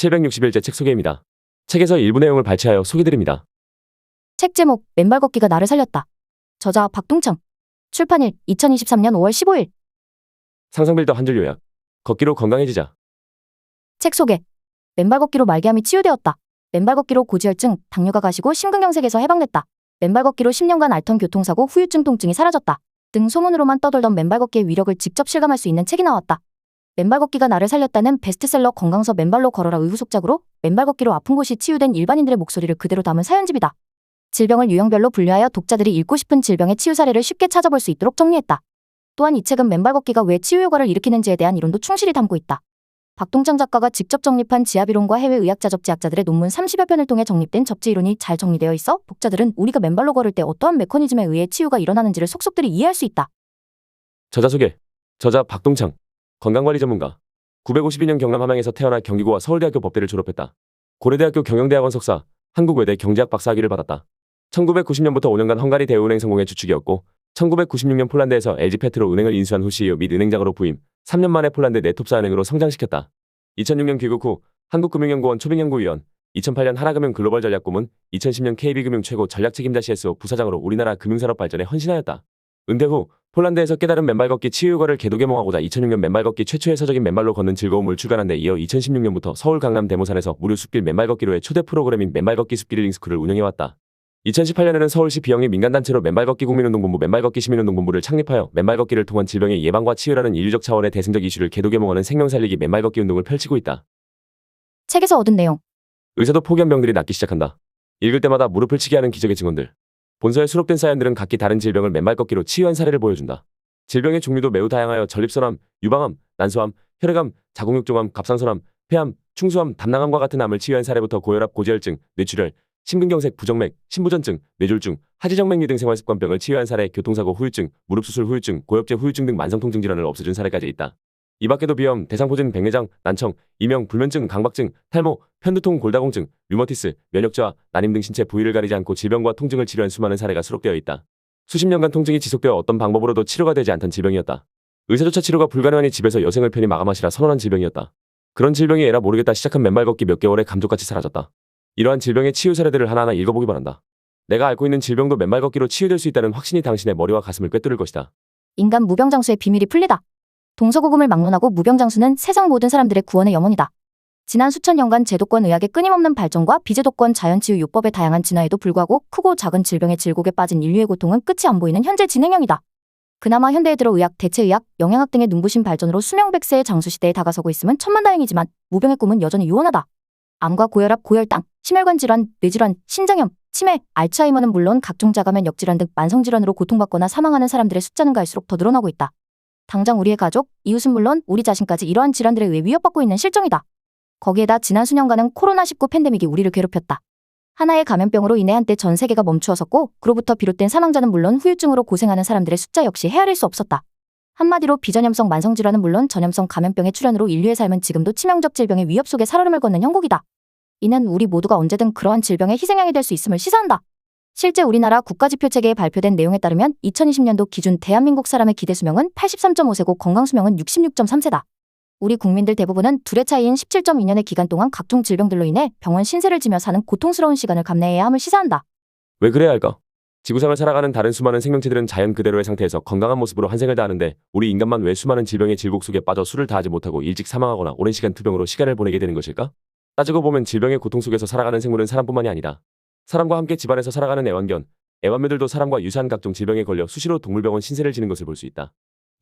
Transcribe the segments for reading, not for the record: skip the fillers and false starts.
761제 책 소개입니다. 책에서 일부 내용을 발췌하여 소개드립니다. 책 제목 맨발 걷기가 나를 살렸다. 저자 박동창. 출판일 2023년 5월 15일. 상상빌더 한 줄 요약. 걷기로 건강해지자. 책 소개. 맨발 걷기로 말기암이 치유되었다. 맨발 걷기로 고지혈증, 당뇨가 가시고 심근경색에서 해방됐다. 맨발 걷기로 10년간 앓던 교통사고, 후유증 통증이 사라졌다. 등 소문으로만 떠돌던 맨발 걷기의 위력을 직접 실감할 수 있는 책이 나왔다. 맨발 걷기가 나를 살렸다는 베스트셀러 건강서 맨발로 걸어라의 후속작으로 맨발 걷기로 아픈 곳이 치유된 일반인들의 목소리를 그대로 담은 사연집이다. 질병을 유형별로 분류하여 독자들이 읽고 싶은 질병의 치유 사례를 쉽게 찾아볼 수 있도록 정리했다. 또한 이 책은 맨발 걷기가 왜 치유 효과를 일으키는지에 대한 이론도 충실히 담고 있다. 박동창 작가가 직접 정립한 지압이론과 해외 의학자 접지학자들의 논문 30여 편을 통해 정립된 접지 이론이 잘 정리되어 있어 독자들은 우리가 맨발로 걸을 때 어떠한 메커니즘에 의해 치유가 일어나는지를 속속들이 이해할 수 있다. 저자 소개. 저자 박동창. 건강관리 전문가. 952년 경남 함양에서 태어나 경기고와 서울대학교 법대를 졸업했다. 고려대학교 경영대학원 석사, 한국외대 경제학 박사학위를 받았다. 1990년부터 5년간 헝가리 대우은행 성공의 주축이었고 1996년 폴란드에서 LG페트로 은행을 인수한 후 CEO 및 은행장으로 부임, 3년 만에 폴란드 네톱사은행으로 성장시켰다. 2006년 귀국 후 한국금융연구원 초빙연구위원, 2008년 하나금융 글로벌 전략고문, 2010년 KB금융 최고 전략책임자 CSO 부사장으로 우리나라 금융산업 발전에 헌신하였다. 은퇴 후 폴란드에서 깨달은 맨발 걷기 치유 효과를 개도개몽하고자 2006년 맨발 걷기 최초의 서적인 맨발로 걷는 즐거움을 출간한 데 이어 2016년부터 서울 강남 대모산에서 무료 숲길 맨발 걷기로의 초대 프로그램인 맨발 걷기 숲길 힐링스쿨을 운영해왔다. 2018년에는 서울시 비영리 민간단체로 맨발 걷기 국민운동본부 맨발 걷기 시민운동본부를 창립하여 맨발 걷기를 통한 질병의 예방과 치유라는 인류적 차원의 대승적 이슈를 개도개몽하는 생명살리기 맨발 걷기 운동을 펼치고 있다. 책에서 얻은 내용. 의사도 포기한 병들이 낫기 시작한다. 읽을 때마다 무릎을 치게 하는 기적의 증언들. 본서에 수록된 사연들은 각기 다른 질병을 맨발 걷기로 치유한 사례를 보여준다. 질병의 종류도 매우 다양하여 전립선암, 유방암, 난소암, 혈액암, 자궁육종암, 갑상선암, 폐암, 충수암, 담낭암과 같은 암을 치유한 사례부터 고혈압, 고지혈증, 뇌출혈, 심근경색, 부정맥, 신부전증, 뇌졸중, 하지정맥류 등 생활습관병을 치유한 사례, 교통사고 후유증, 무릎수술 후유증, 고엽제 후유증 등 만성통증 질환을 없애준 사례까지 있다. 이 밖에도 비염, 대상포진, 백내장, 난청, 이명, 불면증, 강박증, 탈모, 편두통, 골다공증, 류머티스, 면역저하, 난임 등 신체 부위를 가리지 않고 질병과 통증을 치료한 수많은 사례가 수록되어 있다. 수십 년간 통증이 지속되어 어떤 방법으로도 치료가 되지 않던 질병이었다. 의사조차 치료가 불가능하니 집에서 여생을 편히 마감하시라 선언한 질병이었다. 그런 질병이 에라 모르겠다 시작한 맨발 걷기 몇 개월에 감쪽같이 사라졌다. 이러한 질병의 치유 사례들을 하나하나 읽어보기 바란다. 내가 앓고 있는 질병도 맨발 걷기로 치유될 수 있다는 확신이 당신의 머리와 가슴을 꿰뚫을 것이다. 인간 무병장수의 비밀이 풀리다. 동서고금을 막론하고 무병장수는 세상 모든 사람들의 구원의 염원이다. 지난 수천 년간 제도권 의학의 끊임없는 발전과 비제도권 자연치유 요법의 다양한 진화에도 불구하고 크고 작은 질병의 질곡에 빠진 인류의 고통은 끝이 안 보이는 현재 진행형이다. 그나마 현대에 들어 의학, 대체의학, 영양학 등의 눈부신 발전으로 수명 100세의 장수시대에 다가서고 있음은 천만다행이지만 무병의 꿈은 여전히 유언하다. 암과 고혈압, 고혈당, 심혈관 질환, 뇌질환, 신장염, 치매, 알츠하이머는 물론 각종 자가면 역질환 등 만성질환으로 고통받거나 사망하는 사람들의 숫자는 갈수록 더 늘어나고 있다. 당장 우리의 가족, 이웃은 물론 우리 자신까지 이러한 질환들에 의해 위협받고 있는 실정이다. 거기에다 지난 수년간은 코로나19 팬데믹이 우리를 괴롭혔다. 하나의 감염병으로 인해 한때 전 세계가 멈추었었고 그로부터 비롯된 사망자는 물론 후유증으로 고생하는 사람들의 숫자 역시 헤아릴 수 없었다. 한마디로 비전염성 만성질환은 물론 전염성 감염병의 출현으로 인류의 삶은 지금도 치명적 질병의 위협 속에 살얼음을 걷는 형국이다. 이는 우리 모두가 언제든 그러한 질병의 희생양이 될 수 있음을 시사한다. 실제 우리나라 국가지표체계에 발표된 내용에 따르면 2020년도 기준 대한민국 사람의 기대수명은 83.5세고 건강수명은 66.3세다. 우리 국민들 대부분은 둘의 차이인 17.2년의 기간 동안 각종 질병들로 인해 병원 신세를 지며 사는 고통스러운 시간을 감내해야 함을 시사한다. 왜 그래야 할까? 지구상을 살아가는 다른 수많은 생명체들은 자연 그대로의 상태에서 건강한 모습으로 한생을 다하는데 우리 인간만 왜 수많은 질병의 질곡 속에 빠져 수를 다하지 못하고 일찍 사망하거나 오랜 시간 투병으로 시간을 보내게 되는 것일까? 따지고 보면 질병의 고통 속에서 살아가는 생물은 사람뿐만이 아니다. 사람과 함께 집안에서 살아가는 애완견, 애완묘들도 사람과 유사한 각종 질병에 걸려 수시로 동물병원 신세를 지는 것을 볼 수 있다.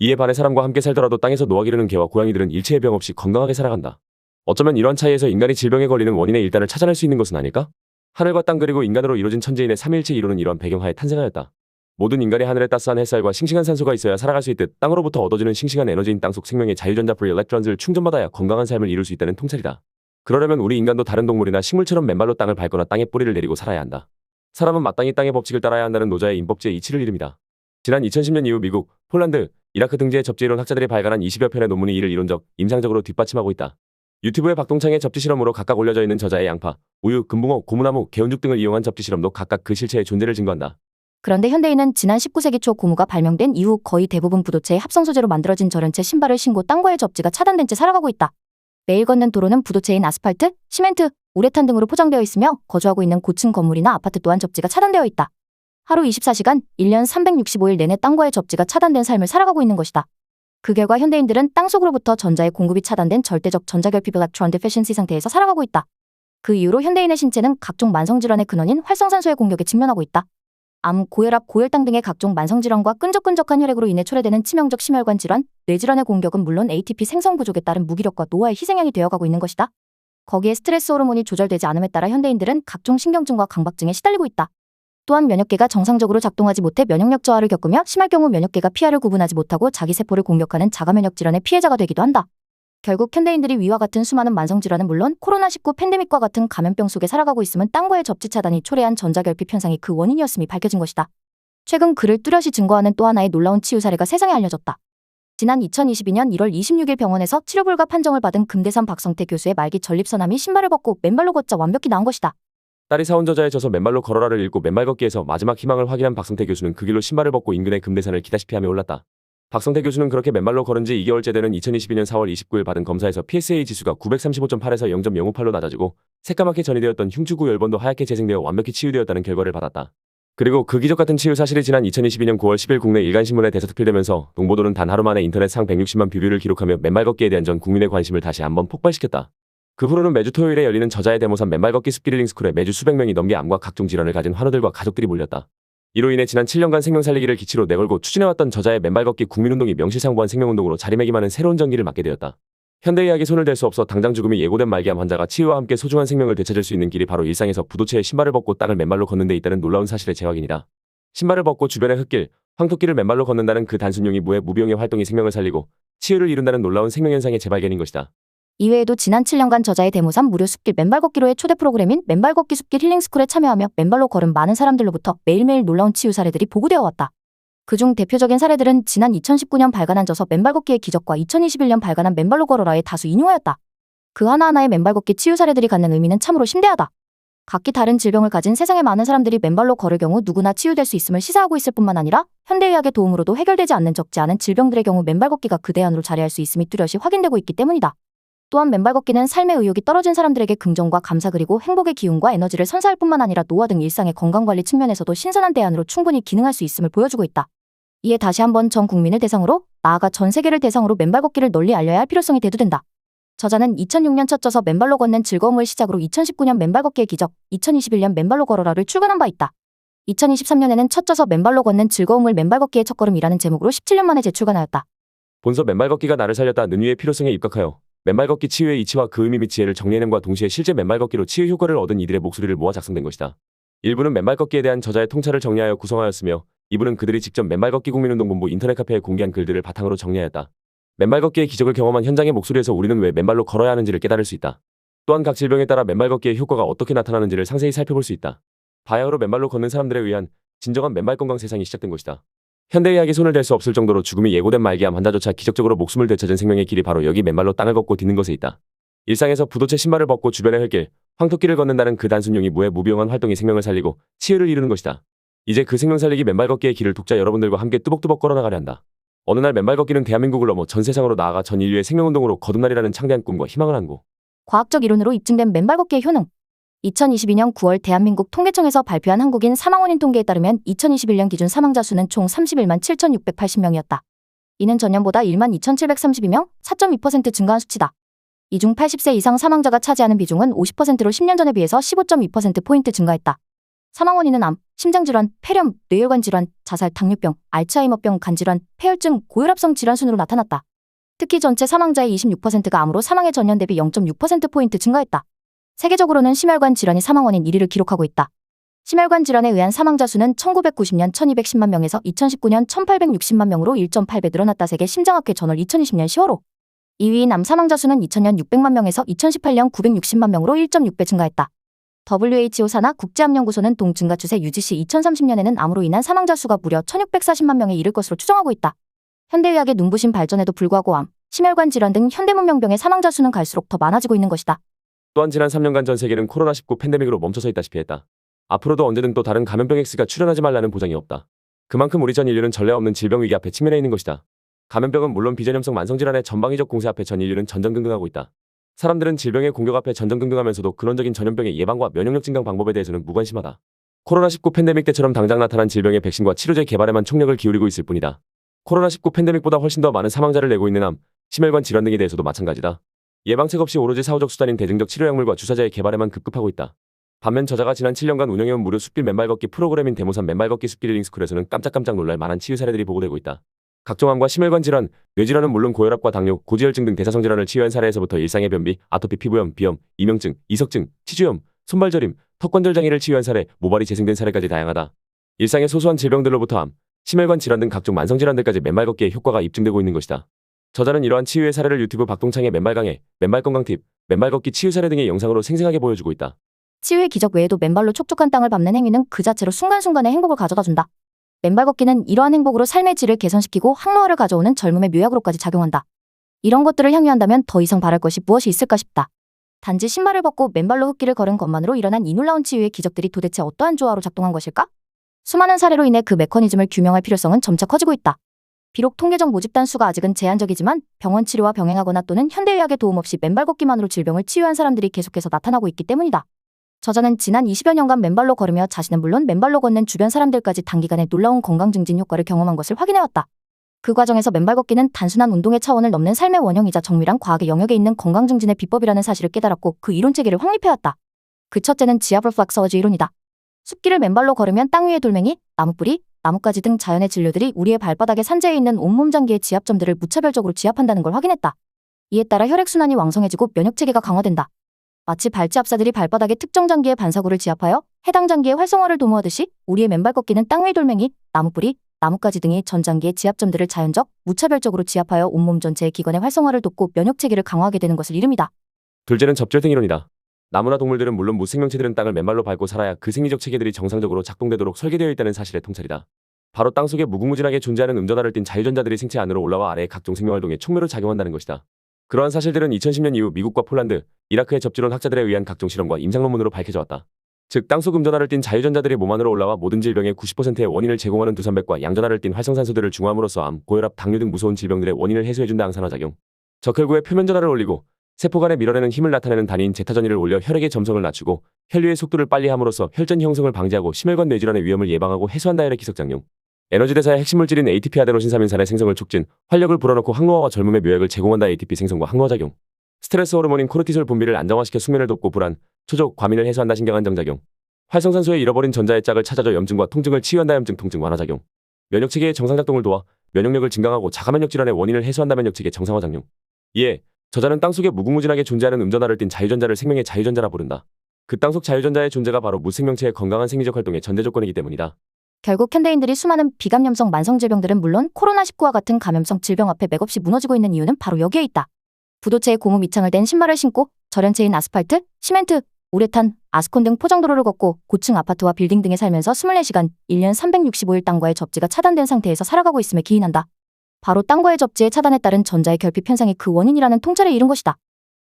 이에 반해 사람과 함께 살더라도 땅에서 노아 기르는 개와 고양이들은 일체의 병 없이 건강하게 살아간다. 어쩌면 이러한 차이에서 인간이 질병에 걸리는 원인의 일단을 찾아낼 수 있는 것은 아닐까? 하늘과 땅 그리고 인간으로 이루어진 천재인의 삼위일체 이론은 이러한 배경하에 탄생하였다. 모든 인간이 하늘에 따스한 햇살과 싱싱한 산소가 있어야 살아갈 수 있듯 땅으로부터 얻어지는 싱싱한 에너지인 땅속 생명의 자유전자 프리 일렉트론즈를 충전받아야 건강한 삶을 이룰 수 있다는 통찰이다. 그러려면 우리 인간도 다른 동물이나 식물처럼 맨발로 땅을 밟거나 땅에 뿌리를 내리고 살아야 한다. 사람은 마땅히 땅의 법칙을 따라야 한다는 노자의 인법지의 이치를 이릅니다. 지난 2010년 이후 미국, 폴란드, 이라크 등지의 접지이론 학자들이 발간한 20여 편의 논문이 이를 이론적, 임상적으로 뒷받침하고 있다. 유튜브에 박동창의 접지 실험으로 각각 올려져 있는 저자의 양파, 우유, 금붕어, 고무나무, 개운죽 등을 이용한 접지 실험도 각각 그 실체의 존재를 증거한다. 그런데 현대인은 지난 19세기 초 고무가 발명된 이후 거의 대부분 부도체의 합성 소재로 만들어진 저련체 신발을 신고 땅과의 접지가 차단된 채 살아가고 있다. 매일 걷는 도로는 부도체인 아스팔트, 시멘트, 우레탄 등으로 포장되어 있으며 거주하고 있는 고층 건물이나 아파트 또한 접지가 차단되어 있다. 하루 24시간, 1년 365일 내내 땅과의 접지가 차단된 삶을 살아가고 있는 것이다. 그 결과 현대인들은 땅속으로부터 전자의 공급이 차단된 절대적 전자결핍 Electron Deficiency 상태에서 살아가고 있다. 그 이후로 현대인의 신체는 각종 만성질환의 근원인 활성산소의 공격에 직면하고 있다. 암, 고혈압, 고혈당 등의 각종 만성질환과 끈적끈적한 혈액으로 인해 초래되는 치명적 심혈관 질환, 뇌질환의 공격은 물론 ATP 생성 부족에 따른 무기력과 노화의 희생양이 되어가고 있는 것이다. 거기에 스트레스 호르몬이 조절되지 않음에 따라 현대인들은 각종 신경증과 강박증에 시달리고 있다. 또한 면역계가 정상적으로 작동하지 못해 면역력 저하를 겪으며 심할 경우 면역계가 피하를 구분하지 못하고 자기 세포를 공격하는 자가면역 질환의 피해자가 되기도 한다. 결국 현대인들이 위와 같은 수많은 만성질환은 물론 코로나19 팬데믹과 같은 감염병 속에 살아가고 있음은 땅과의 접지 차단이 초래한 전자결핍 현상이 그 원인이었음이 밝혀진 것이다. 최근 그를 뚜렷이 증거하는 또 하나의 놀라운 치유 사례가 세상에 알려졌다. 지난 2022년 1월 26일 병원에서 치료 불가 판정을 받은 금대산 박성태 교수의 말기 전립선암이 신발을 벗고 맨발로 걷자 완벽히 나은 것이다. 딸이 사온 저자에 져서 맨발로 걸어라를 읽고 맨발 걷기에서 마지막 희망을 확인한 박성태 교수는 그 길로 신발을 벗고 인근의 금대산을 기다시피 하며 올랐다. 박성태 교수는 그렇게 맨발로 걸은 지 2개월째 되는 2022년 4월 29일 받은 검사에서 PSA 지수가 935.8에서 0.058로 낮아지고 새까맣게 전이 되었던 흉추구 열번도 하얗게 재생되어 완벽히 치유되었다는 결과를 받았다. 그리고 그 기적 같은 치유 사실이 지난 2022년 9월 10일 국내 일간신문에 대서특필되면서 동보도는 단 하루 만에 인터넷 상 160만 뷰를 기록하며 맨발 걷기에 대한 전 국민의 관심을 다시 한번 폭발시켰다. 그 후로는 매주 토요일에 열리는 저자의 데모산 맨발 걷기 숲길 힐링스쿨에 매주 수백 명이 넘게 암과 각종 질환을 가진 환우들과 가족들이 몰렸다. 이로 인해 지난 7년간 생명 살리기를 기치로 내걸고 추진해왔던 저자의 맨발 걷기 국민운동이 명실상부한 생명운동으로 자리매김하는 새로운 전기를 맞게 되었다. 현대의학이 손을 댈 수 없어 당장 죽음이 예고된 말기암 환자가 치유와 함께 소중한 생명을 되찾을 수 있는 길이 바로 일상에서 부도체에 신발을 벗고 땅을 맨발로 걷는 데 있다는 놀라운 사실의 재확인이다. 신발을 벗고 주변의 흙길, 황토길을 맨발로 걷는다는 그 단순 용이 무비용의 활동이 생명을 살리고 치유를 이룬다는 놀라운 생명현상의 재발견인 것이다. 이외에도 지난 7년간 저자의 데모산 무료 숲길 맨발 걷기로의 초대 프로그램인 맨발 걷기 숲길 힐링스쿨에 참여하며 맨발로 걸은 많은 사람들로부터 매일매일 놀라운 치유 사례들이 보고되어 왔다. 그중 대표적인 사례들은 지난 2019년 발간한 저서 맨발 걷기의 기적과 2021년 발간한 맨발로 걸어라의 다수 인용하였다. 그 하나하나의 맨발 걷기 치유 사례들이 갖는 의미는 참으로 심대하다. 각기 다른 질병을 가진 세상의 많은 사람들이 맨발로 걸을 경우 누구나 치유될 수 있음을 시사하고 있을 뿐만 아니라 현대의학의 도움으로도 해결되지 않는 적지 않은 질병들의 경우 맨발 걷기가 그 대안으로 자리할 수 있음이 뚜렷이 확인되고 있기 때문이다. 또한 맨발 걷기는 삶의 의욕이 떨어진 사람들에게 긍정과 감사 그리고 행복의 기운과 에너지를 선사할 뿐만 아니라 노화 등 일상의 건강관리 측면에서도 신선한 대안으로 충분히 기능할 수 있음을 보여주고 있다. 이에 다시 한번 전 국민을 대상으로, 나아가 전 세계를 대상으로 맨발 걷기를 널리 알려야 할 필요성이 대두된다. 저자는 2006년 첫 저서 맨발로 걷는 즐거움을 시작으로 2019년 맨발 걷기의 기적, 2021년 맨발로 걸어라를 출간한 바 있다. 2023년에는 첫 저서 맨발로 걷는 즐거움을 맨발 걷기의 첫걸음이라는 제목으로 17년 만에 재출간하였다. 본서 맨발 걷기가 나를 살렸다는 위의 필요성에 입각하여 맨발 걷기 치유의 이치와 그 의미 및 지혜를 정리해냄과 동시에 실제 맨발 걷기로 치유 효과를 얻은 이들의 목소리를 모아 작성된 것이다. 일부는 맨발 걷기에 대한 저자의 통찰을 정리하여 구성하였으며 이부는 그들이 직접 맨발 걷기 국민운동본부 인터넷 카페에 공개한 글들을 바탕으로 정리하였다. 맨발 걷기의 기적을 경험한 현장의 목소리에서 우리는 왜 맨발로 걸어야 하는지를 깨달을 수 있다. 또한 각 질병에 따라 맨발 걷기의 효과가 어떻게 나타나는지를 상세히 살펴볼 수 있다. 바야흐로 맨발로 걷는 사람들에 의한 진정한 맨발 건강 세상이 시작된 것이다. 현대의학이 손을 댈 수 없을 정도로 죽음이 예고된 말기암 환자조차 기적적으로 목숨을 되찾은 생명의 길이 바로 여기 맨발로 땅을 걷고 딛는 것에 있다. 일상에서 부도체 신발을 벗고 주변의 흙길, 황토길을 걷는다는 그 단순 용이 무비용한 활동이 생명을 살리고 치유를 이루는 것이다. 이제 그 생명 살리기 맨발 걷기의 길을 독자 여러분들과 함께 뚜벅뚜벅 걸어나가려 한다. 어느 날 맨발 걷기는 대한민국을 넘어 전 세상으로 나아가 전 인류의 생명운동으로 거듭날이라는 창대한 꿈과 희망을 안고 과학적 이론으로 입증된 맨발 걷기의 효능. 2022년 9월 대한민국 통계청에서 발표한 한국인 사망원인 통계에 따르면 2021년 기준 사망자 수는 총 31만 7,680명이었다. 이는 전년보다 1만 2,732명, 4.2% 증가한 수치다. 이 중 80세 이상 사망자가 차지하는 비중은 50%로 10년 전에 비해서 15.2%포인트 증가했다. 사망 원인은 암, 심장질환, 폐렴, 뇌혈관 질환, 자살, 당뇨병, 알츠하이머병, 간질환, 폐혈증, 고혈압성 질환 순으로 나타났다. 특히 전체 사망자의 26%가 암으로 사망의 전년 대비 0.6%포인트 증가했다. 세계적으로는 심혈관 질환이 사망 원인 1위를 기록하고 있다. 심혈관 질환에 의한 사망자 수는 1990년 1210만 명에서 2019년 1860만 명으로 1.8배 늘어났다. 세계 심장학회 저널 2020년 10월호. 2위인 암 사망자 수는 2000년 600만 명에서 2018년 960만 명으로 1.6배 증가했다. WHO 산하 국제암연구소는 동 증가 추세 유지 시 2030년에는 암으로 인한 사망자 수가 무려 1640만 명에 이를 것으로 추정하고 있다. 현대의학의 눈부신 발전에도 불구하고 암, 심혈관 질환 등 현대문명병의 사망자 수는 갈수록 더 많아지고 있는 것이다. 또한 지난 3년간 전 세계는 코로나19 팬데믹으로 멈춰서 있다시피 했다. 앞으로도 언제든 또 다른 감염병 X가 출현하지 말라는 보장이 없다. 그만큼 우리 전 인류는 전례 없는 질병 위기 앞에 직면해 있는 것이다. 감염병은 물론 비전염성 만성질환의 전방위적 공세 앞에 전 인류는 전전긍긍하고 있다. 사람들은 질병의 공격 앞에 전전긍긍하면서도 근원적인 전염병의 예방과 면역력 증강 방법에 대해서는 무관심하다. 코로나19 팬데믹 때처럼 당장 나타난 질병의 백신과 치료제 개발에만 총력을 기울이고 있을 뿐이다. 코로나19 팬데믹보다 훨씬 더 많은 사망자를 내고 있는 암, 심혈관 질환 등에 대해서도 마찬가지다. 예방책 없이 오로지 사후적 수단인 대증적 치료약물과 주사제의 개발에만 급급하고 있다. 반면 저자가 지난 7년간 운영해온 무료 숲길 맨발 걷기 프로그램인 데모산 맨발 걷기 숲길 힐링스쿨에서는 깜짝깜짝 놀랄 만한 치유 사례들이 보고되고 있다. 각종 암과 심혈관 질환, 뇌질환은 물론 고혈압과 당뇨, 고지혈증 등 대사성 질환을 치유한 사례에서부터 일상의 변비, 아토피 피부염, 비염, 이명증, 이석증, 치주염, 손발저림, 턱관절 장애를 치유한 사례, 모발이 재생된 사례까지 다양하다. 일상의 소소한 질병들로부터 암, 심혈관 질환 등 각종 만성 질환들까지 맨발 걷기의 효과가 입증되고 있는 것이다. 저자는 이러한 치유의 사례를 유튜브 박동창의 맨발 강해, 맨발 건강 팁, 맨발 걷기 치유 사례 등의 영상으로 생생하게 보여주고 있다. 치유의 기적 외에도 맨발로 촉촉한 땅을 밟는 행위는 그 자체로 순간순간의 행복을 가져다준다. 맨발 걷기는 이러한 행복으로 삶의 질을 개선시키고 항노화를 가져오는 젊음의 묘약으로까지 작용한다. 이런 것들을 향유한다면 더 이상 바랄 것이 무엇이 있을까 싶다. 단지 신발을 벗고 맨발로 흙길을 걸은 것만으로 일어난 이 놀라운 치유의 기적들이 도대체 어떠한 조화로 작동한 것일까? 수많은 사례로 인해 그 메커니즘을 규명할 필요성은 점차 커지고 있다. 비록 통계적 모집단 수가 아직은 제한적이지만 병원 치료와 병행하거나 또는 현대의학의 도움 없이 맨발 걷기만으로 질병을 치유한 사람들이 계속해서 나타나고 있기 때문이다. 저자는 지난 20여 년간 맨발로 걸으며 자신은 물론 맨발로 걷는 주변 사람들까지 단기간에 놀라운 건강 증진 효과를 경험한 것을 확인해왔다. 그 과정에서 맨발 걷기는 단순한 운동의 차원을 넘는 삶의 원형이자 정밀한 과학의 영역에 있는 건강 증진의 비법이라는 사실을 깨달았고 그 이론 체계를 확립해왔다. 그 첫째는 지압리플렉서러지 이론이다. 숲길을 맨발로 걸으면 땅 위의 돌멩이, 나무뿌리, 나뭇가지 등 자연의 진료들이 우리의 발바닥에 산재해 있는 온몸 장기의 지압점들을 무차별적으로 지압한다는 걸 확인했다. 이에 따라 혈액순환이 왕성해지고 면역체계가 강화된다. 마치 발지압사들이 발바닥의 특정 장기의 반사구를 지압하여 해당 장기의 활성화를 도모하듯이 우리의 맨발 걷기는 땅 위 돌멩이, 나무뿌리, 나뭇가지 등이 전 장기의 지압점들을 자연적, 무차별적으로 지압하여 온몸 전체의 기관의 활성화를 돕고 면역체계를 강화하게 되는 것을 이릅니다. 둘째는 접절등 이론이다. 나무나 동물들은 물론 무생명체들은 땅을 맨발로 밟고 살아야 그 생리적 체계들이 정상적으로 작동되도록 설계되어 있다는 사실의 통찰이다. 바로 땅속에 무궁무진하게 존재하는 음전하를 띤 자유전자들이 생체 안으로 올라와 아래의 각종 생명활동에 촉매로 작용한다는 것이다. 그러한 사실들은 2010년 이후 미국과 폴란드, 이라크의 접지론 학자들에 의한 각종 실험과 임상 논문으로 밝혀져 왔다. 즉 땅속 음전하를 띤 자유전자들이 몸 안으로 올라와 모든 질병의 90%의 원인을 제공하는 두산백과 양전하를 띤 활성산소들을 중화함으로써 암, 고혈압, 당뇨 등 무서운 질병들의 원인을 해소해준다. 항산화작용. 적혈구의 표면전하를 올리고 세포 간에 밀어내는 힘을 나타내는 단위인 제타전이를 올려 혈액의 점성을 낮추고 혈류의 속도를 빨리 함으로써 혈전 형성을 방지하고 심혈관 뇌질환의 위험을 예방하고 해소한다의 기석작용. 에너지 대사의 핵심물질인 ATP 아데노신사민산의 생성을 촉진, 활력을 불어넣고 항노화와 젊음의 묘약을 제공한다. ATP 생성과 항노화작용. 스트레스 호르몬인 코르티솔 분비를 안정화시켜 숙면을 돕고 불안, 초족, 과민을 해소한다. 신경안정작용. 활성산소에 잃어버린 전자의 짝을 찾아줘 염증과 통증을 치유한다. 염증, 통증 완화작용. 면역체계의 정상작동을 도와 면역력을 증강하고 자가면역 질환의 원인을 해소한다. 면역체계 정상화작용. 이에 저자는 땅속에 무궁무진하게 존재하는 음전하를 띤 자유전자를 생명의 자유전자라 부른다. 그 땅속 자유전자의 존재가 바로 무생명체의 건강한 생리적 활동의 전제 조건이기 때문이다. 결국 현대인들이 수많은 비감염성 만성질병들은 물론 코로나19와 같은 감염성 질병 앞에 맥없이 무너지고 있는 이유는 바로 여기에 있다. 부도체에 고무 밑창을 댄 신발을 신고 절연체인 아스팔트, 시멘트, 우레탄, 아스콘 등 포장도로를 걷고 고층 아파트와 빌딩 등에 살면서 24시간, 1년 365일 땅과의 접지가 차단된 상태에서 살아가고 있음에 기인한다. 바로 땅과의 접지의 차단에 따른 전자의 결핍 현상이 그 원인이라는 통찰에 이른 것이다.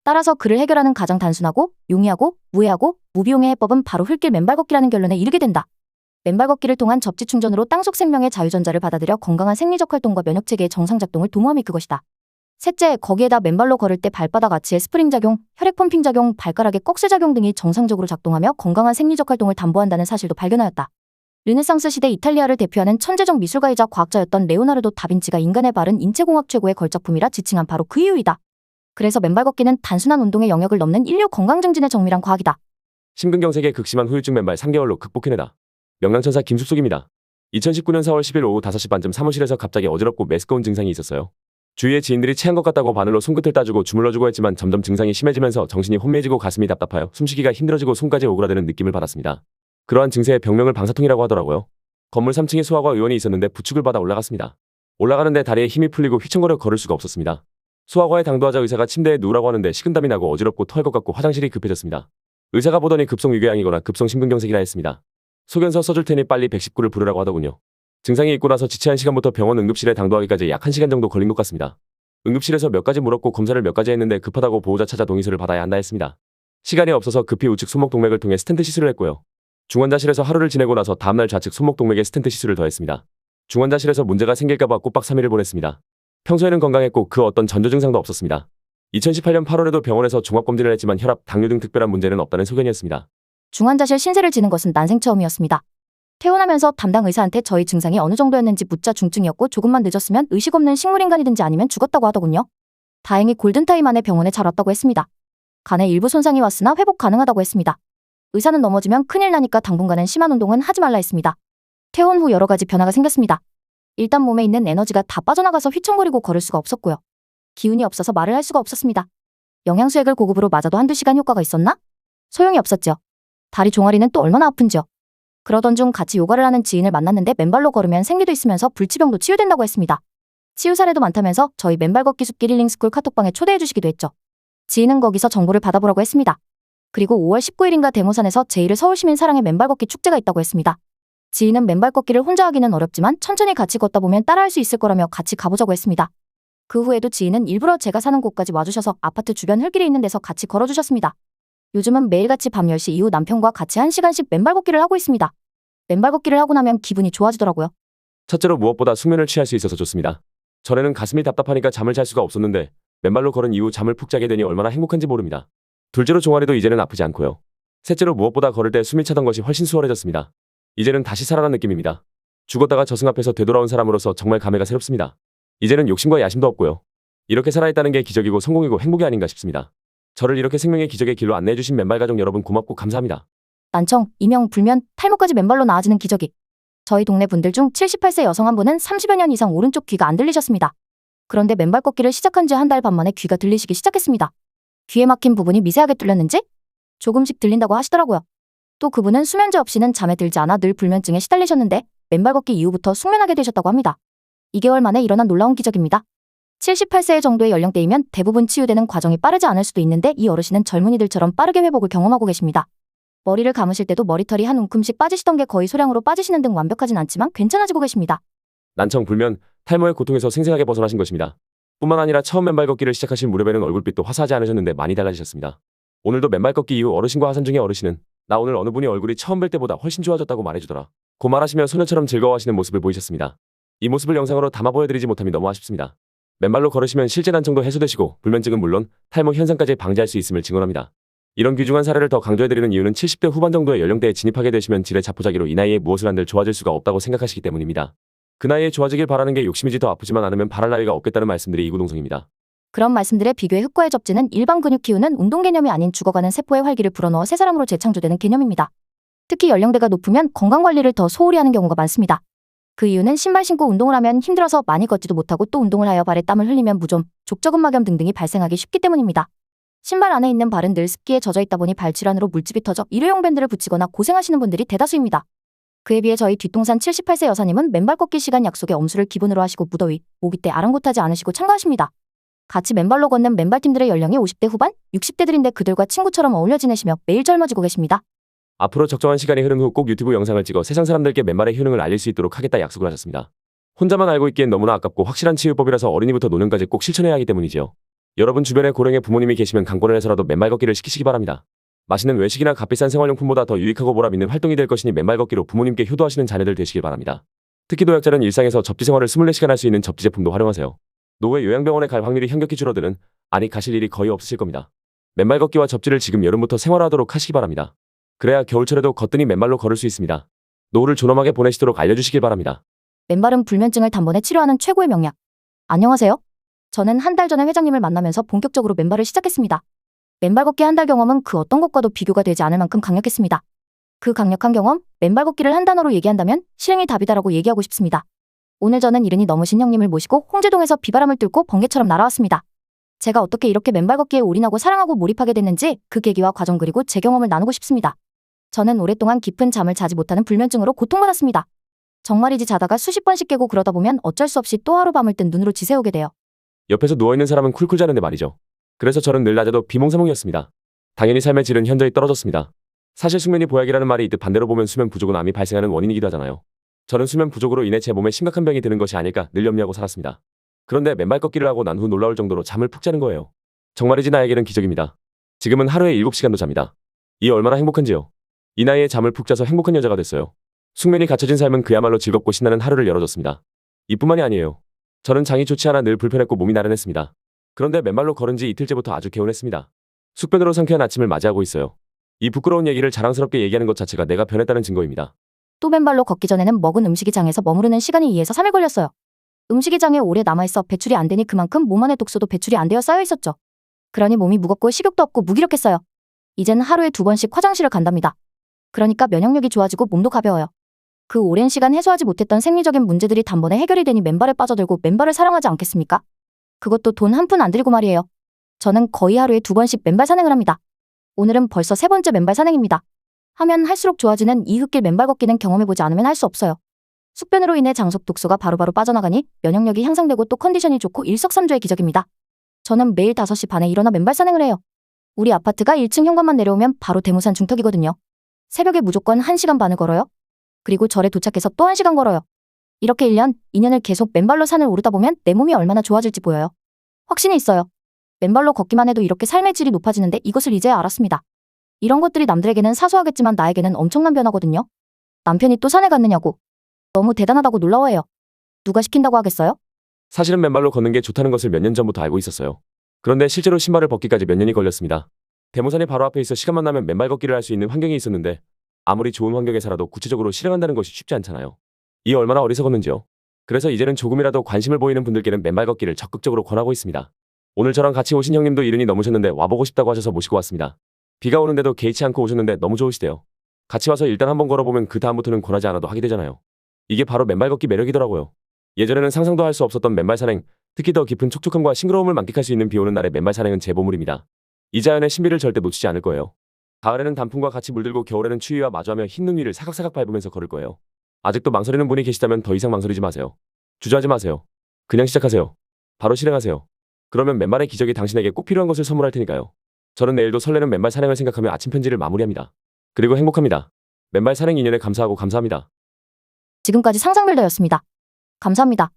따라서 그를 해결하는 가장 단순하고 용이하고 무해하고 무비용의 해법은 바로 흙길 맨발 걷기라는 결론에 이르게 된다. 맨발 걷기를 통한 접지 충전으로 땅속 생명의 자유전자를 받아들여 건강한 생리적 활동과 면역체계의 정상작동을 도모함이 그것이다. 셋째, 거기에다 맨발로 걸을 때 발바닥 아치의 스프링 작용, 혈액 펌핑 작용, 발가락의 꺽쇠 작용 등이 정상적으로 작동하며 건강한 생리적 활동을 담보한다는 사실도 발견하였다. 르네상스 시대 이탈리아를 대표하는 천재적 미술가이자 과학자였던 레오나르도 다빈치가 인간의 발은 인체공학 최고의 걸작품이라 지칭한 바로 그 이유이다. 그래서 맨발 걷기는 단순한 운동의 영역을 넘는 인류 건강 증진의 정밀한 과학이다. 심근경색의 극심한 후유증 맨발 3개월로 극복해내다. 명랑천사 김숙숙입니다. 2019년 4월 10일 오후 5시 반쯤 사무실에서 갑자기 어지럽고 메스꺼운 증상이 있었어요. 주위의 지인들이 체한 것 같다고 바늘로 손끝을 따주고 주물러주고 했지만 점점 증상이 심해지면서 정신이 혼미해지고 가슴이 답답하여 숨쉬기가 힘들어지고 손까지 오그라드는 느낌을 받았습니다. 그러한 증세의 병명을 방사통이라고 하더라고요. 건물 3층에 소아과 의원이 있었는데 부축을 받아 올라갔습니다. 올라가는데 다리에 힘이 풀리고 휘청거려 걸을 수가 없었습니다. 소아과에 당도하자 의사가 침대에 누우라고 하는데 식은땀이 나고 어지럽고 토할 것 같고 화장실이 급해졌습니다. 의사가 보더니 급성 위궤양이거나 급성 심근경색이라 했습니다. 소견서 써줄 테니 빨리 119를 부르라고 하더군요. 증상이 있고 나서 지체한 시간부터 병원 응급실에 당도하기까지 약 1시간 정도 걸린 것 같습니다. 응급실에서 몇 가지 물었고 검사를 몇 가지 했는데 급하다고 보호자 찾아 동의서를 받아야 한다 했습니다. 시간이 없어서 급히 우측 손목 동맥을 통해 스텐트 시술을 했고요. 중환자실에서 하루를 지내고 나서 다음날 좌측 손목 동맥에 스텐트 시술을 더했습니다. 중환자실에서 문제가 생길까봐 꼬박 3일을 보냈습니다. 평소에는 건강했고 그 어떤 전조 증상도 없었습니다. 2018년 8월에도 병원에서 종합검진을 했지만 혈압, 당뇨 등 특별한 문제는 없다는 소견이었습니다. 중환자실 신세를 지는 것은 난생 처음이었습니다. 퇴원하면서 담당 의사한테 저희 증상이 어느 정도였는지 묻자 중증이었고 조금만 늦었으면 의식 없는 식물인간이든지 아니면 죽었다고 하더군요. 다행히 골든타임 안에 병원에 잘 왔다고 했습니다. 간에 일부 손상이 왔으나 회복 가능하다고 했습니다. 의사는 넘어지면 큰일 나니까 당분간은 심한 운동은 하지 말라 했습니다. 퇴원 후 여러 가지 변화가 생겼습니다. 일단 몸에 있는 에너지가 다 빠져나가서 휘청거리고 걸을 수가 없었고요. 기운이 없어서 말을 할 수가 없었습니다. 영양수액을 고급으로 맞아도 한두 시간 효과가 있었나? 소용이 없었죠. 다리 종아리는 또 얼마나 아픈지요. 그러던 중 같이 요가를 하는 지인을 만났는데 맨발로 걸으면 생리도 있으면서 불치병도 치유된다고 했습니다. 치유 사례도 많다면서 저희 맨발 걷기 숲길 힐링스쿨 카톡방에 초대해 주시기도 했죠. 지인은 거기서 정보를 받아보라고 했습니다. 그리고 5월 19일인가 대모산에서 제1회 서울시민 사랑의 맨발 걷기 축제가 있다고 했습니다. 지인은 맨발 걷기를 혼자 하기는 어렵지만 천천히 같이 걷다 보면 따라할 수 있을 거라며 같이 가보자고 했습니다. 그 후에도 지인은 일부러 제가 사는 곳까지 와주셔서 아파트 주변 흙길이 있는 데서 같이 걸어주셨습니다. 요즘은 매일같이 밤 10시 이후 남편과 같이 1시간씩 맨발 걷기를 하고 있습니다. 맨발 걷기를 하고 나면 기분이 좋아지더라고요. 첫째로 무엇보다 숙면을 취할 수 있어서 좋습니다. 전에는 가슴이 답답하니까 잠을 잘 수가 없었는데 맨발로 걸은 이후 잠을 푹 자게 되니 얼마나 행복한지 모릅니다. 둘째로 종아리도 이제는 아프지 않고요. 셋째로 무엇보다 걸을 때 숨이 차던 것이 훨씬 수월해졌습니다. 이제는 다시 살아난 느낌입니다. 죽었다가 저승 앞에서 되돌아온 사람으로서 정말 감회가 새롭습니다. 이제는 욕심과 야심도 없고요. 이렇게 살아있다는 게 기적이고 성공이고 행복이 아닌가 싶습니다. 저를 이렇게 생명의 기적의 길로 안내해주신 맨발 가족 여러분 고맙고 감사합니다. 난청, 이명, 불면, 탈모까지 맨발로 나아지는 기적이. 저희 동네 분들 중 78세 여성 한 분은 30여 년 이상 오른쪽 귀가 안 들리셨습니다. 그런데 맨발 걷기를 시작한 지 한 달 반 만에 귀가 들리시기 시작했습니다. 귀에 막힌 부분이 미세하게 뚫렸는지 조금씩 들린다고 하시더라고요. 또 그분은 수면제 없이는 잠에 들지 않아 늘 불면증에 시달리셨는데 맨발 걷기 이후부터 숙면하게 되셨다고 합니다. 2개월 만에 일어난 놀라운 기적입니다. 78세 정도의 연령대이면 대부분 치유되는 과정이 빠르지 않을 수도 있는데 이 어르신은 젊은이들처럼 빠르게 회복을 경험하고 계십니다. 머리를 감으실 때도 머리털이 한 움큼씩 빠지시던 게 거의 소량으로 빠지시는 등 완벽하진 않지만 괜찮아지고 계십니다. 난청, 불면, 탈모의 고통에서 생생하게 벗어나신 것입니다. 뿐만 아니라 처음 맨발 걷기를 시작하신 무렵에는 얼굴빛도 화사하지 않으셨는데 많이 달라지셨습니다. 오늘도 맨발 걷기 이후 어르신과 하산 중에 어르신은 나 오늘 어느 분이 얼굴이 처음 뵐 때보다 훨씬 좋아졌다고 말해주더라. 고 말하시며 소녀처럼 즐거워하시는 모습을 보이셨습니다. 이 모습을 영상으로 담아 보여드리지 못함이 너무 아쉽습니다. 맨발로 걸으시면 실제 난청도 해소되시고 불면증은 물론 탈모 현상까지 방지할 수 있음을 증언합니다. 이런 귀중한 사례를 더 강조해드리는 이유는 70대 후반 정도의 연령대에 진입하게 되시면 질의 자포자기로 이 나이에 무엇을 한들 좋아질 수가 없다고 생각하시기 때문입니다. 그 나이에 좋아지길 바라는 게 욕심이지 더 아프지만 않으면 바랄 나이가 없겠다는 말씀들이 이구동성입니다. 그런 말씀들에 비교해 흑과의 접지는 일반 근육 키우는 운동 개념이 아닌 죽어가는 세포의 활기를 불어넣어 새 사람으로 재창조되는 개념입니다. 특히 연령대가 높으면 건강관리를 더 소홀히 하는 경우가 많습니다. 그 이유는 신발 신고 운동을 하면 힘들어서 많이 걷지도 못하고 또 운동을 하여 발에 땀을 흘리면 무좀, 족저근막염 등등이 발생하기 쉽기 때문입니다. 신발 안에 있는 발은 늘 습기에 젖어 있다 보니 발질환으로 물집이 터져 일회용 밴드를 붙이거나 고생하시는 분들이 대다수입니다. 그에 비해 저희 뒷동산 78세 여사님은 맨발 걷기 시간 약속에 엄수를 기본으로 하시고 무더위, 모기 때 아랑곳하지 않으시고 참가하십니다. 같이 맨발로 걷는 맨발팀들의 연령이 50대 후반, 60대들인데 그들과 친구처럼 어울려 지내시며 매일 젊어지고 계십니다. 앞으로 적정한 시간이 흐른 후 꼭 유튜브 영상을 찍어 세상 사람들께 맨발의 효능을 알릴 수 있도록 하겠다 약속을 하셨습니다. 혼자만 알고 있기엔 너무나 아깝고 확실한 치유법이라서 어린이부터 노년까지 꼭 실천해야 하기 때문이지요. 여러분 주변에 고령의 부모님이 계시면 강권을 해서라도 맨발 걷기를 시키시기 바랍니다. 맛있는 외식이나 값비싼 생활용품보다 더 유익하고 보람 있는 활동이 될 것이니 맨발 걷기로 부모님께 효도하시는 자녀들 되시길 바랍니다. 특히 노약자는 일상에서 접지 생활을 24시간 할 수 있는 접지 제품도 활용하세요. 노후에 요양병원에 갈 확률이 현격히 줄어드는, 아니 가실 일이 거의 없으실 겁니다. 맨발 걷기와 접지를 지금 여름부터 생활화하도록 하시기 바랍니다. 그래야 겨울철에도 거뜬히 맨발로 걸을 수 있습니다. 노후를 존엄하게 보내시도록 알려주시길 바랍니다. 맨발은 불면증을 단번에 치료하는 최고의 명약. 안녕하세요. 저는 한 달 전에 회장님을 만나면서 본격적으로 맨발을 시작했습니다. 맨발 걷기 한 달 경험은 그 어떤 것과도 비교가 되지 않을 만큼 강력했습니다. 그 강력한 경험, 맨발 걷기를 한 단어로 얘기한다면 실행이 답이다라고 얘기하고 싶습니다. 오늘 저는 이른이 넘으신 형님을 모시고 홍제동에서 비바람을 뚫고 번개처럼 날아왔습니다. 제가 어떻게 이렇게 맨발 걷기에 올인하고 사랑하고 몰입하게 됐는지 그 계기와 과정 그리고 제 경험을 나누고 싶습니다. 저는 오랫동안 깊은 잠을 자지 못하는 불면증으로 고통받았습니다. 정말이지 자다가 수십 번씩 깨고 그러다 보면 어쩔 수 없이 또 하룻밤을 뜬 눈으로 지새우게 돼요. 옆에서 누워있는 사람은 쿨쿨 자는데 말이죠. 그래서 저는 늘 낮에도 비몽사몽이었습니다. 당연히 삶의 질은 현저히 떨어졌습니다. 사실 숙면이 보약이라는 말이 있듯 반대로 보면 수면 부족은 암이 발생하는 원인이기도 하잖아요. 저는 수면 부족으로 인해 제 몸에 심각한 병이 드는 것이 아닐까 늘 염려하고 살았습니다. 그런데 맨발 걷기를 하고 난 후 놀라울 정도로 잠을 푹 자는 거예요. 정말이지 나에게는 기적입니다. 지금은 하루에 7시간도 잡니다. 이 얼마나 행복한지요. 이 나이에 잠을 푹 자서 행복한 여자가 됐어요. 숙면이 갖춰진 삶은 그야말로 즐겁고 신나는 하루를 열어줬습니다. 이뿐만이 아니에요. 저는 장이 좋지 않아 늘 불편했고 몸이 나른했습니다. 그런데 맨발로 걸은 지 이틀째부터 아주 개운했습니다. 숙변으로 상쾌한 아침을 맞이하고 있어요. 이 부끄러운 얘기를 자랑스럽게 얘기하는 것 자체가 내가 변했다는 증거입니다. 또 맨발로 걷기 전에는 먹은 음식이 장에서 머무르는 시간이 2에서 3일 걸렸어요. 음식이 장에 오래 남아있어 배출이 안 되니 그만큼 몸 안의 독소도 배출이 안 되어 쌓여 있었죠. 그러니 몸이 무겁고 식욕도 없고 무기력했어요. 이젠 하루에 2번씩 화장실을 간답니다. 그러니까 면역력이 좋아지고 몸도 가벼워요. 그 오랜 시간 해소하지 못했던 생리적인 문제들이 단번에 해결이 되니 맨발에 빠져들고 맨발을 사랑하지 않겠습니까? 그것도 돈 한 푼 안 들이고 말이에요. 저는 거의 하루에 2번씩 맨발 산행을 합니다. 오늘은 벌써 3번째 맨발 산행입니다. 하면 할수록 좋아지는 이 흙길 맨발 걷기는 경험해보지 않으면 할 수 없어요. 숙변으로 인해 장속 독소가 바로바로 빠져나가니 면역력이 향상되고 또 컨디션이 좋고 일석삼조의 기적입니다. 저는 매일 5시 반에 일어나 맨발 산행을 해요. 우리 아파트가 1층 현관만 내려오면 바로 대모산 중턱이거든요. 새벽에 무조건 1시간 반을 걸어요. 그리고 절에 도착해서 또 1시간 걸어요. 이렇게 1년, 2년을 계속 맨발로 산을 오르다 보면 내 몸이 얼마나 좋아질지 보여요. 확신이 있어요. 맨발로 걷기만 해도 이렇게 삶의 질이 높아지는데 이것을 이제야 알았습니다. 이런 것들이 남들에게는 사소하겠지만 나에게는 엄청난 변화거든요. 남편이 또 산에 갔느냐고. 너무 대단하다고 놀라워해요. 누가 시킨다고 하겠어요? 사실은 맨발로 걷는 게 좋다는 것을 몇 년 전부터 알고 있었어요. 그런데 실제로 신발을 벗기까지 몇 년이 걸렸습니다. 대모산이 바로 앞에 있어 시간만 나면 맨발 걷기를 할 수 있는 환경이 있었는데 아무리 좋은 환경에 살아도 구체적으로 실행한다는 것이 쉽지 않잖아요. 이 얼마나 어리석었는지요. 그래서 이제는 조금이라도 관심을 보이는 분들께는 맨발 걷기를 적극적으로 권하고 있습니다. 오늘 저랑 같이 오신 형님도 이른이 넘으셨는데 와보고 싶다고 하셔서 모시고 왔습니다. 비가 오는데도 개의치 않고 오셨는데 너무 좋으시대요. 같이 와서 일단 한번 걸어보면 그 다음부터는 권하지 않아도 하게 되잖아요. 이게 바로 맨발 걷기 매력이더라고요. 예전에는 상상도 할 수 없었던 맨발 산행, 특히 더 깊은 촉촉함과 싱그러움을 만끽할 수 있는 비 오는 날의 맨발 산행은 제 보물입니다. 이 자연의 신비를 절대 놓치지 않을 거예요. 가을에는 단풍과 같이 물들고 겨울에는 추위와 마주하며 흰 눈 위를 사각사각 밟으면서 걸을 거예요. 아직도 망설이는 분이 계시다면 더 이상 망설이지 마세요. 주저하지 마세요. 그냥 시작하세요. 바로 실행하세요. 그러면 맨발의 기적이 당신에게 꼭 필요한 것을 선물할 테니까요. 저는 내일도 설레는 맨발 산행을 생각하며 아침 편지를 마무리합니다. 그리고 행복합니다. 맨발 산행 2년에 감사하고 감사합니다. 지금까지 상상빌더였습니다. 감사합니다.